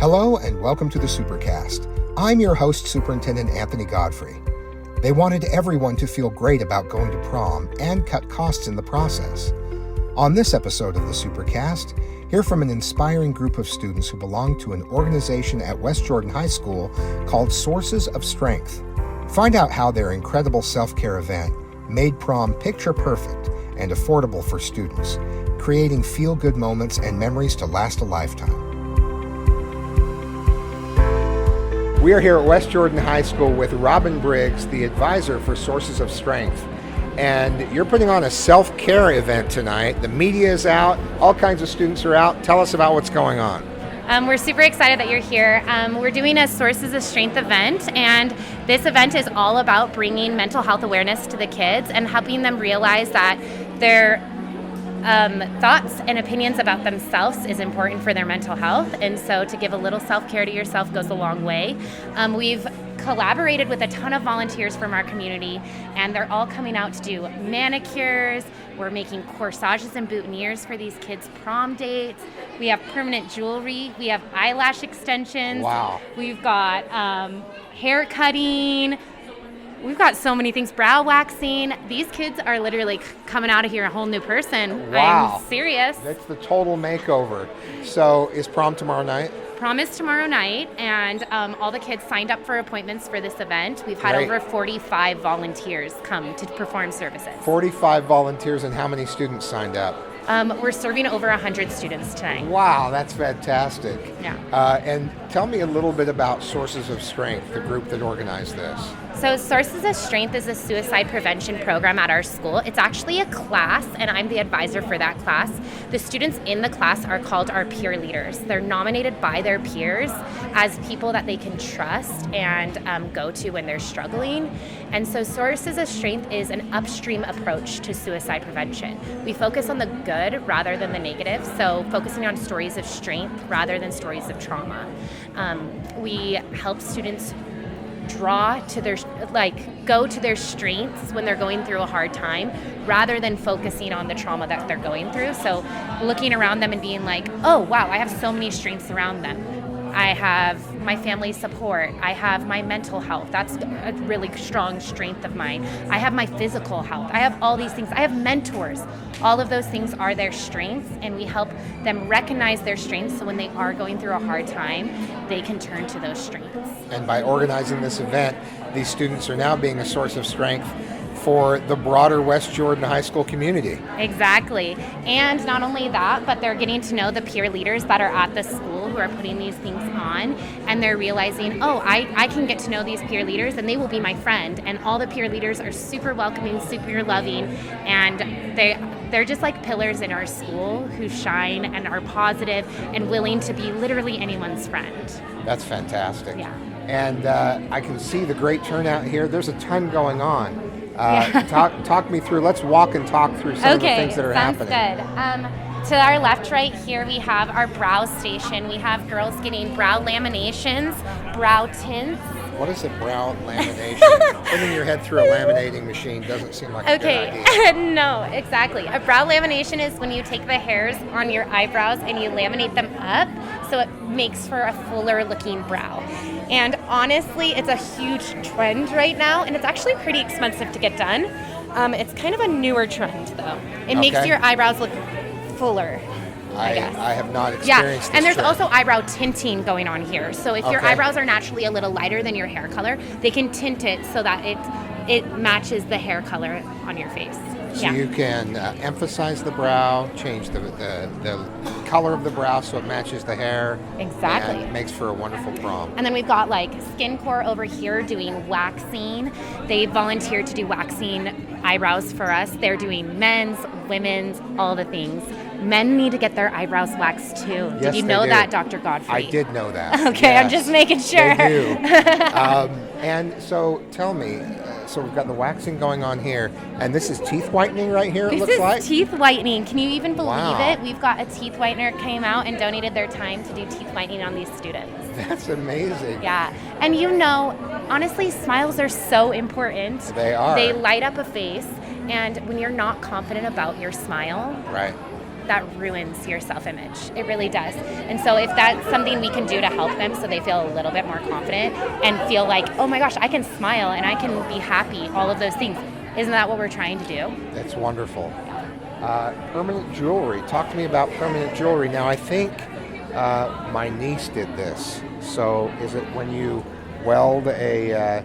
Hello and welcome to the Supercast. I'm your host, Superintendent Anthony Godfrey. They wanted everyone to feel great about going to prom and cut costs in the process. On this episode of the Supercast, hear from an inspiring group of students who belong to an organization at West Jordan High School called Sources of Strength. Find out how their incredible self-care event made prom picture perfect and affordable for students, creating feel-good moments and memories to last a lifetime. We are here at West Jordan High School with Robin Briggs, the advisor for Sources of Strength. And you're putting on a self-care event tonight. The media is out, all kinds of students are out. Tell us about what's going on. We're super excited that you're here. We're doing a Sources of Strength event, and this event is all about bringing mental health awareness to the kids and helping them realize that their thoughts and opinions about themselves is important for their mental health, and so to give a little self-care to yourself goes a long way. We've collaborated with a ton of volunteers from our community, and they're all coming out to do manicures. We're making corsages and boutonnieres for these kids' prom dates. We have permanent jewelry. We have eyelash extensions. Wow. We've got hair cutting. We've got so many things. Brow waxing. These kids are literally coming out of here a whole new person. Wow. I'm serious. That's the total makeover. So is prom tomorrow night? Prom is tomorrow night, and all the kids signed up for appointments for this event. We've had Great. over 45 volunteers come to perform services. 45 volunteers, and how many students signed up? We're serving over 100 students tonight. Wow, that's fantastic. Yeah. And tell me a little bit about Sources of Strength, the group that organized this. So Sources of Strength is a suicide prevention program at our school. It's actually a class, and I'm the advisor for that class. The students in the class are called our peer leaders. They're nominated by their peers as people that they can trust and go to when they're struggling. And so Sources of Strength is an upstream approach to suicide prevention. We focus on the good rather than the negative, so focusing on stories of strength rather than stories of trauma. We help students draw to their, go to their strengths when they're going through a hard time rather than focusing on the trauma that they're going through. So looking around them and being like, oh wow, I have so many strengths around them. I have my family's support. I have my mental health. That's a really strong strength of mine. I have my physical health. I have all these things. I have mentors. All of those things are their strengths, and we help them recognize their strengths so when they are going through a hard time, they can turn to those strengths. And by organizing this event, these students are now being a source of strength for the broader West Jordan High School community. Exactly. And not only that, but they're getting to know the peer leaders that are at the school who are putting these things on, and they're realizing, oh, I can get to know these peer leaders and they will be my friend. And all the peer leaders are super welcoming, super loving, and they're just like pillars in our school who shine and are positive and willing to be literally anyone's friend. That's fantastic. Yeah. And I can see the great turnout here. There's a ton going on. Yeah. Talk me through. Let's walk and talk through some of the things that are happening. Sounds good. To our left, right here, we have our brow station. We have girls getting brow laminations, brow tints. What is a brow lamination? Putting your head through a laminating machine doesn't seem like a good idea. No, exactly. A brow lamination is when you take the hairs on your eyebrows and you laminate them up so it makes for a fuller looking brow. And honestly, it's a huge trend right now, and it's actually pretty expensive to get done. It's kind of a newer trend, though. It makes your eyebrows look fuller. I have not experienced this and there's trend. also eyebrow tinting going on here. So if your eyebrows are naturally a little lighter than your hair color, they can tint it so that it matches the hair color on your face. So you can emphasize the brow, change the color of the brow so it matches the hair. Exactly. And it makes for a wonderful prom. And then we've got like Skin Core over here doing waxing. They volunteered to do waxing eyebrows for us. They're doing men's, women's, all the things. Men need to get their eyebrows waxed too. Yes, Did you know that, Dr. Godfrey? I did know that. Okay, yes. I'm just making sure. They do. And so tell me, so we've got the waxing going on here, and this is teeth whitening right here, it looks like? This is teeth whitening. Can you even believe Wow. it? We've got a teeth whitener came out and donated their time to do teeth whitening on these students. That's amazing. Yeah. And honestly, smiles are so important. They are. They light up a face, and when you're not confident about your smile, Right. that ruins your self-image. It really does. And so if that's something we can do to help them so they feel a little bit more confident and feel like, oh my gosh, I can smile and I can be happy, all of those things, isn't that what we're trying to do? That's wonderful. Permanent jewelry. Talk to me about permanent jewelry. Now, I think my niece did this. So is it when you weld a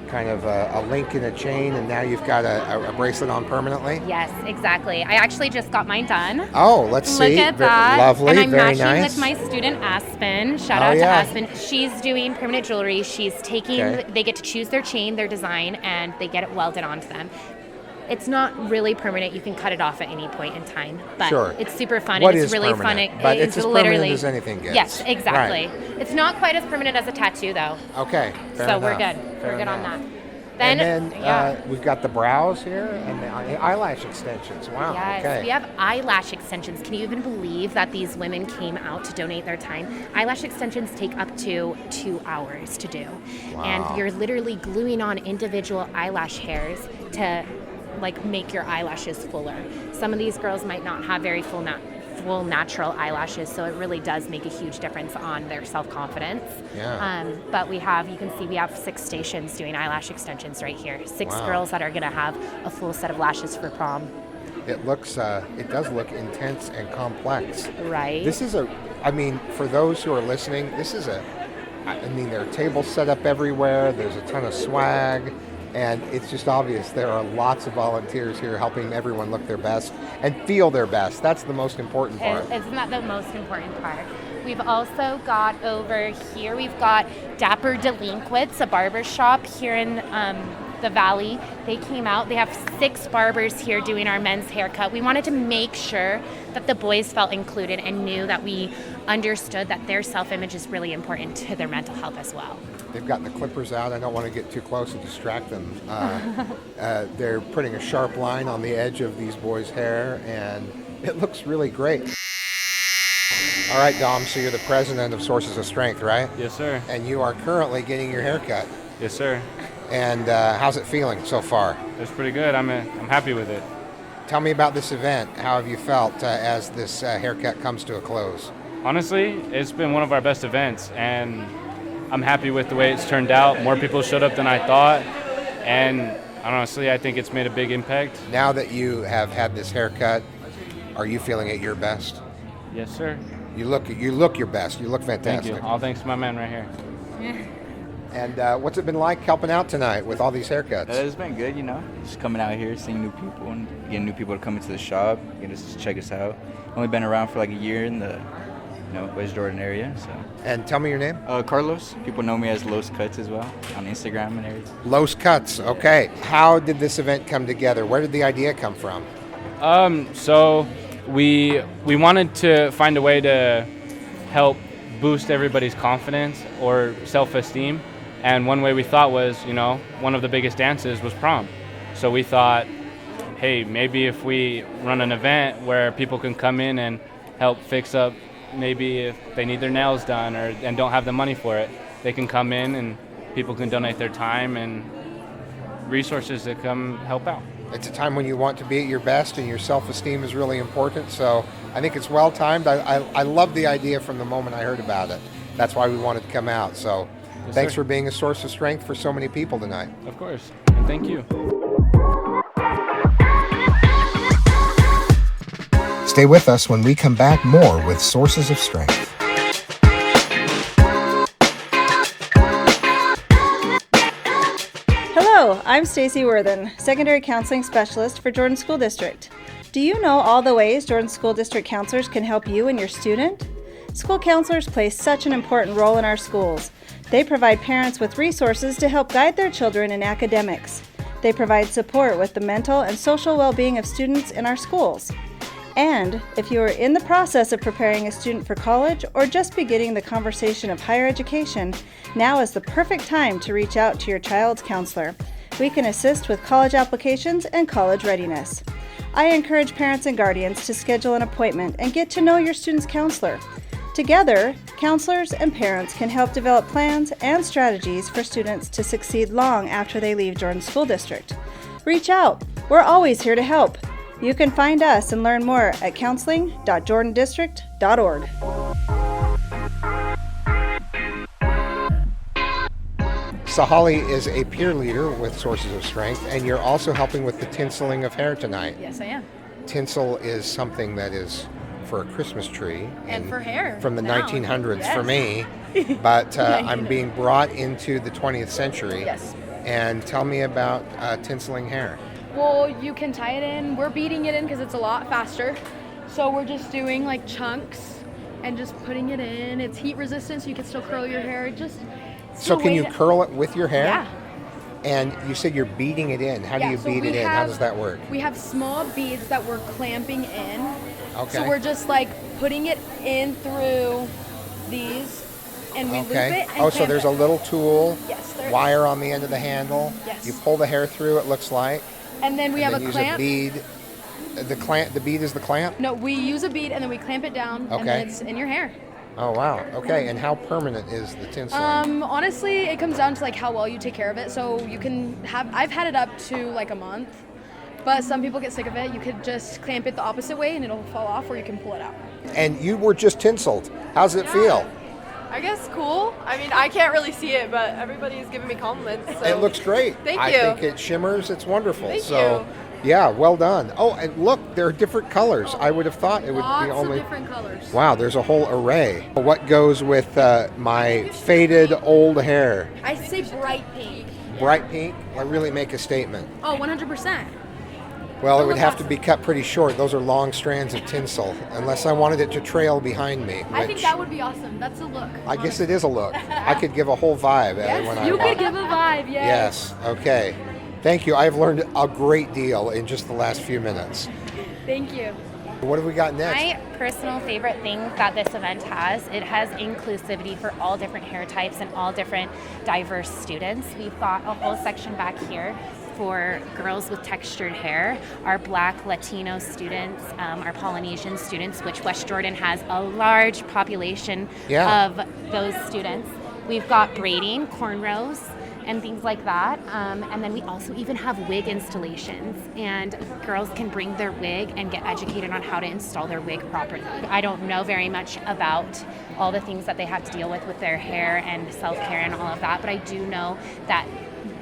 kind of a link in a chain and now you've got a bracelet on permanently? Yes, exactly. I actually just got mine done. Oh, let's see. Look at that. Lovely, and I'm very matching nice. with my student Aspen. Shout out to Aspen. She's doing permanent jewelry. She's taking, they get to choose their chain, their design, and they get it welded onto them. It's not really permanent. You can cut it off at any point in time, but it's super fun. What and it's is really permanent? fun. But it's as permanent literally as anything gets. Yes, exactly. Right. It's not quite as permanent as a tattoo, though. Okay, fair so enough. we're good. Fair we're good enough. on that. Then we've got the brows here and the eyelash extensions. Wow. Yes, okay. we have eyelash extensions. Can you even believe that these women came out to donate their time? Eyelash extensions take up to 2 hours to do. Wow. And you're literally gluing on individual eyelash hairs to make your eyelashes fuller. Some of these girls might not have very full natural eyelashes, so it really does make a huge difference on their self-confidence. Yeah. But you can see we have 6 stations doing eyelash extensions right here. 6 girls that are going to have a full set of lashes for prom. It does look intense and complex. Right. This is for those who are listening, there are tables set up everywhere. There's a ton of swag. And it's just obvious there are lots of volunteers here helping everyone look their best and feel their best. That's the most important part. Isn't that the most important part? We've also got over here, we've got Dapper Delinquents, a barber shop here in the Valley. They came out. They have 6 barbers here doing our men's haircut. We wanted to make sure that the boys felt included and knew that we understood that their self-image is really important to their mental health as well. They've got the clippers out. I don't want to get too close and distract them. They're putting a sharp line on the edge of these boys' hair, and it looks really great. All right, Dom, so you're the president of Sources of Strength, right? Yes, sir. And you are currently getting your hair cut. Yes, sir. And how's it feeling so far? It's pretty good. I'm happy with it. Tell me about this event. How have you felt as this haircut comes to a close? Honestly, it's been one of our best events, and I'm happy with the way it's turned out. More people showed up than I thought, and honestly, I think it's made a big impact. Now that you have had this haircut, are you feeling at your best? Yes, sir. You look your best. You look fantastic. Thank you. All thanks to my man right here. And what's it been like helping out tonight with all these haircuts? It's been good, just coming out here, seeing new people, and getting new people to come into the shop, just check us out. Only been around for like a year in the West Jordan area. So. And tell me your name? Carlos. People know me as Los Cuts as well on Instagram and everything. Los Cuts. Okay. How did this event come together? Where did the idea come from? So we wanted to find a way to help boost everybody's confidence or self-esteem. And one way we thought was, one of the biggest dances was prom. So we thought, hey, maybe if we run an event where people can come in and help fix up, maybe if they need their nails done and don't have the money for it, they can come in and people can donate their time and resources to come help out. It's a time when you want to be at your best and your self-esteem is really important. So I think it's well-timed. I love the idea from the moment I heard about it. That's why we wanted to come out. So yes, thanks sir. for being a source of strength for so many people tonight. Of course. And thank you. Stay with us when we come back more with Sources of Strength. Hello, I'm Stacy Worthen, Secondary Counseling Specialist for Jordan School District. Do you know all the ways Jordan School District counselors can help you and your student? School counselors play such an important role in our schools. They provide parents with resources to help guide their children in academics. They provide support with the mental and social well-being of students in our schools. And if you are in the process of preparing a student for college or just beginning the conversation of higher education, now is the perfect time to reach out to your child's counselor. We can assist with college applications and college readiness. I encourage parents and guardians to schedule an appointment and get to know your student's counselor. Together, counselors and parents can help develop plans and strategies for students to succeed long after they leave Jordan School District. Reach out. We're always here to help. You can find us and learn more at counseling.jordandistrict.org. Sahali is a peer leader with Sources of Strength, and you're also helping with the tinseling of hair tonight. Yes, I am. Tinsel is something that is for a Christmas tree. And for hair. From the now. 1900s Yes. for me, but I'm being brought into the 20th century. Yes. And tell me about tinseling hair. Well, you can tie it in. We're beating it in because it's a lot faster. So we're just doing like chunks and just putting it in. It's heat resistant, so you can still curl your hair. So can you curl it with your hair? Yeah. And you said you're beating it in. How do you beat it in? How does that work? We have small beads that we're clamping in. Okay. So we're just like putting it in through these, and we loop it and so there's a little tool, Yes, wire on the end of the handle. Yes. You pull the hair through, it looks like. And then we have a use clamp. A bead. The bead is the clamp? No, we use a bead and then we clamp it down, and then it's in your hair. Oh, wow. Okay, and how permanent is the tinseling? Honestly, it comes down to like how well you take care of it. So you can I've had it up to like a month, but some people get sick of it. You could just clamp it the opposite way and it'll fall off, or you can pull it out. And you were just tinseled. How's it feel? I guess cool. I mean, I can't really see it, but everybody's giving me compliments. So. It looks great. Thank I you. think it shimmers. It's wonderful. Thank so, you. yeah, well done. Oh, and look, there are different colors. I would have thought it would be only. Lots of different colors. Wow, there's a whole array. What goes with my faded old hair? I say bright pink. Bright pink? I really make a statement. Oh, 100%. Well, it would have to be cut pretty short. Those are long strands of tinsel, unless I wanted it to trail behind me. I think that would be awesome. That's a look. I guess it is a look. I could give a whole vibe when I You want. could give a vibe, yes. Yes, okay. Thank you. I've learned a great deal in just the last few minutes. Thank you. What have we got next? My personal favorite thing that this event has, it has inclusivity for all different hair types and all different diverse students. We've got a whole section back here for girls with textured hair, our Black Latino students, our Polynesian students, which West Jordan has a large population of those students. We've got braiding, cornrows, and things like that. And then we also even have wig installations, and girls can bring their wig and get educated on how to install their wig properly. I don't know very much about all the things that they have to deal with their hair and self-care and all of that, but I do know that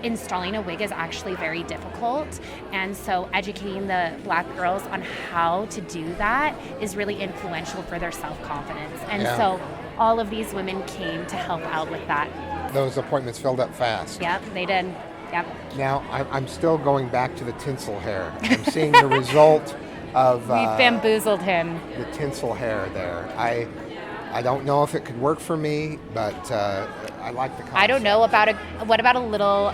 installing a wig is actually very difficult, and so educating the Black girls on how to do that is really influential for their self-confidence. And so all of these women came to help out with that. Those appointments filled up fast. Yep, they did. Yep. Now, I'm still going back to the tinsel hair. I'm seeing the result of We bamboozled him. the tinsel hair there. I don't know if it could work for me, but I like the concept. I don't know what about a little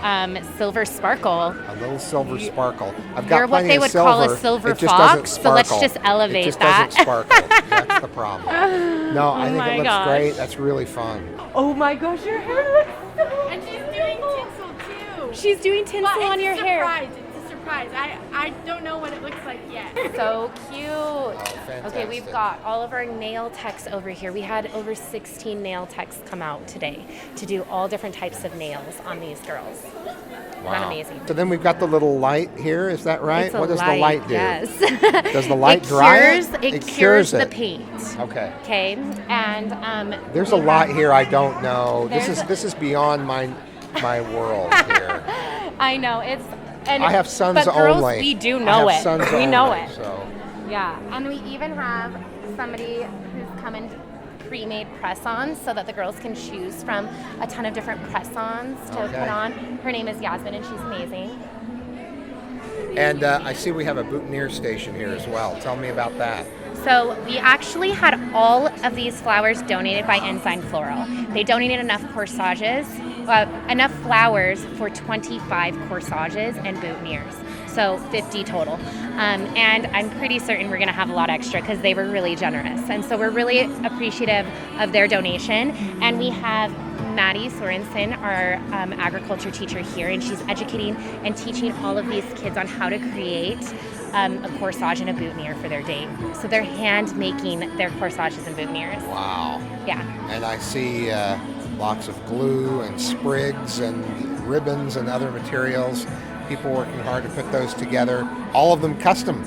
silver sparkle? A little silver sparkle. I've got You're what plenty they of would silver. call a silver It just doesn't fox, so let's sparkle. just elevate it just that. doesn't sparkle. That's the problem. No, I think my it looks gosh. great. That's really fun. Oh my gosh, your hair looks so. And she's doing tinsel too. She's doing tinsel on your hair. It's a surprise. I don't know what it looks like yet. So cute. fantastic. Okay, we've got all of our nail techs over here. We had over 16 nail techs come out today to do all different types of nails on these girls. Isn't that amazing? So then we've got the little light here. Is that right? It's a What does the light do? Yes. Does the light dry it? It cures the it. paint. Okay. Okay, and There's a we lot have- here I don't know. There's- This is beyond my world here. I know it's. And I have sons but girls, only. we do I know have it. sons We know only, it. So. Yeah, and we even have somebody who's come in pre-made press-ons so that the girls can choose from a ton of different press-ons to Okay. put on. Her name is Yasmin, and she's amazing. And I see we have a boutonniere station here as well. Tell me about that. So we actually had all of these flowers donated by Ensign Floral. They donated enough corsages, enough flowers for 25 corsages and boutonnieres. So 50 total. And I'm pretty certain we're going to have a lot extra because they were really generous. And so we're really appreciative of their donation. And we have Maddie Sorensen, our agriculture teacher here, and she's educating and teaching all of these kids on how to create a corsage and a boutonniere for their day. So they're hand making their corsages and boutonnieres. Wow. Yeah. And I see lots of glue and sprigs and ribbons and other materials. People working hard to put those together. All of them custom.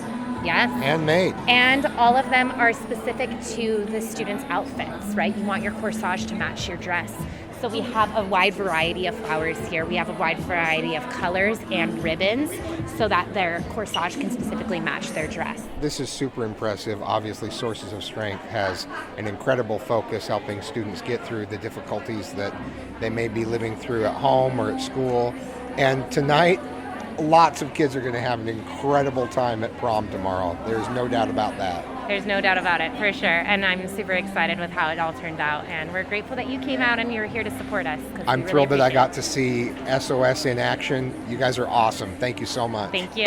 Yes. Handmade. And all of them are specific to the students' outfits, right? You want your corsage to match your dress. So we have a wide variety of flowers here. We have a wide variety of colors and ribbons so that their corsage can specifically match their dress. This is super impressive. Obviously, Sources of Strength has an incredible focus helping students get through the difficulties that they may be living through at home or at school. And tonight, lots of kids are going to have an incredible time at prom tomorrow. There's no doubt about that. There's no doubt about it, for sure. And I'm super excited with how it all turned out. And we're grateful that you came out and you were here to support us. I'm thrilled that I got to see SOS in action. You guys are awesome. Thank you so much. Thank you.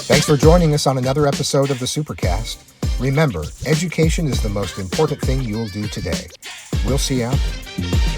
Thanks for joining us on another episode of the Supercast. Remember, education is the most important thing you'll do today. We'll see you out there.